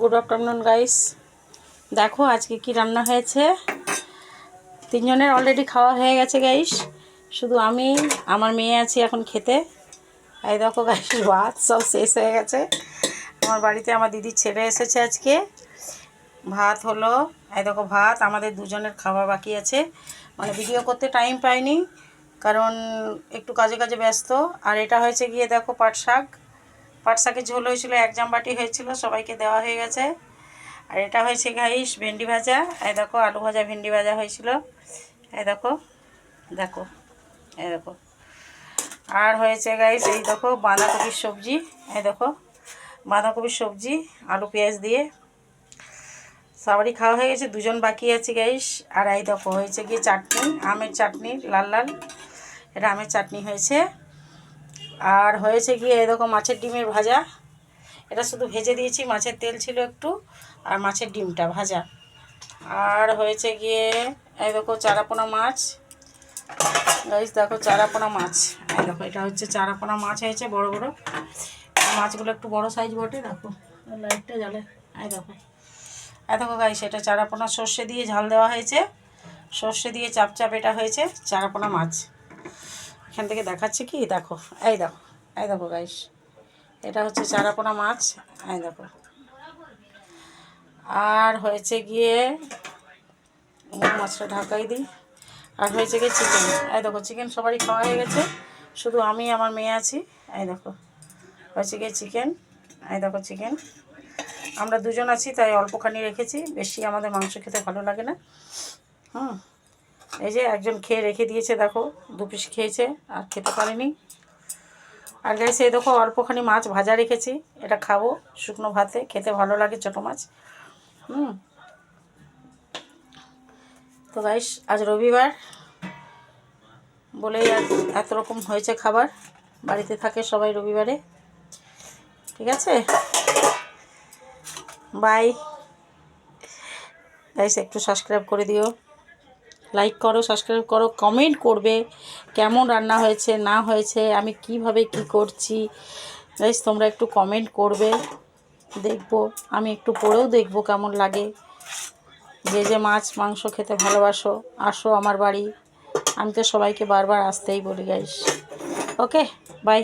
Good afternoon guys. দেখো আজকে কি রান্না হয়েছে। তিনজনের অলরেডি খাওয়া হয়ে গেছে গাইস, শুধু আমি আমার মেয়ে আছি এখন খেতে। এই দেখো গাইস, ভাত সব শেষ হয়ে গেছে। আমার বাড়িতে আমার দিদির ছেলে এসেছে আজকে। ভাত হলো, এই দেখো ভাত, আমাদের দুজনের খাওয়া বাকি আছে। মানে ভিডিও করতে টাইম পাইনি কারণ একটু কাজে কাজে ব্যস্ত। আর এটা হয়েছে গিয়ে দেখো পাট শাক, পাট শাকের ঝোল হয়েছিল, 1 জামবাটি হয়েছিল, সবাইকে দেওয়া হয়ে গেছে। আর এটা হয়েছে গাইস ভেন্ডি ভাজা, এই দেখো আলু ভাজা ভেন্ডি ভাজা হয়েছিল, এই দেখো দেখো এই দেখো। আর হয়েছে গাইস এই দেখো বাঁধাকপির সবজি, এই দেখো বাঁধাকপির সবজি আলু পেঁয়াজ দিয়ে। সবারই খাওয়া হয়ে গেছে, দুজন বাকি আছে গাইস। আর এই দেখো হয়েছে গিয়ে চাটনি, আমের চাটনি, লাল লাল, এটা আমের চাটনি হয়েছে। আর হয়েছে গিয়ে এই দেখো মাছের ডিমের ভাজা, এটা শুধু ভেজে দিয়েছি, মাছের তেল ছিল একটু, আর মাছের ডিমটা ভাজা। আর হয়েছে গিয়ে এই দেখো চারাপোনা মাছ গাইস, দেখো চারাপোনা মাছ, এই দেখো এটা হচ্ছে চারাপোনা মাছ হয়েছে, বড় বড় মাছগুলো, একটু বড় সাইজ বটে। দেখো লাইটটা জ্বালে, এই দেখো এই দেখো গাইস, এটা চারাপোনা সর্ষে দিয়ে ঝাল দেওয়া হয়েছে, সর্ষে দিয়ে চাপ চাপ এটা হয়েছে চারাপোনা মাছ। এখান থেকে দেখাচ্ছে কি, দেখো এই দেখো, এই দেখো গাইস, এটা হচ্ছে চারাপোনা মাছ, এই দেখো। আর হয়েছে গিয়ে মাছটা ঢাকাই দিই। আর হয়েছে গিয়ে চিকেন, এই দেখো চিকেন সবারই খাওয়া হয়ে গেছে, শুধু আমি আমার মেয়ে আছি। এই দেখো হয়েছে গিয়ে চিকেন, এই দেখো চিকেন, আমরা দুজন আছি তাই অল্পখানি রেখেছি, বেশি আমাদের মাংস খেতে ভালো লাগে না। এই যে একজন খেয়ে রেখে দিয়েছে, দেখো 2 পিস খেয়েছে আর খেতে পারেনি। আর গাইস এই দেখো অল্পখানি মাছ ভাজা রেখেছি, এটা খাবো শুকনো ভাতে, খেতে ভালো লাগে ছোটো মাছ। তো গাইস আজ রবিবার বলেই আজ এত রকম হয়েছে খাবার, বাড়িতে থাকে সবাই রবিবারে। ঠিক আছে, বাই গাইস, একটু সাবস্ক্রাইব করে দিও, লাইক করো, সাবস্ক্রাইব করো, কমেন্ট করবে কেমন রান্না হয়েছে না হয়েছে, আমি কিভাবে কি করছি। গাইস তোমরা একটু কমেন্ট করবে, দেখবো, আমি একটু পড়েও দেখবো কেমন লাগে। যে যে মাছ মাংস খেতে ভালোবাসো আসো আমার বাড়ি, আমি তো সবাইকে বারবার আসতেই বলি গাইস। Okay bye.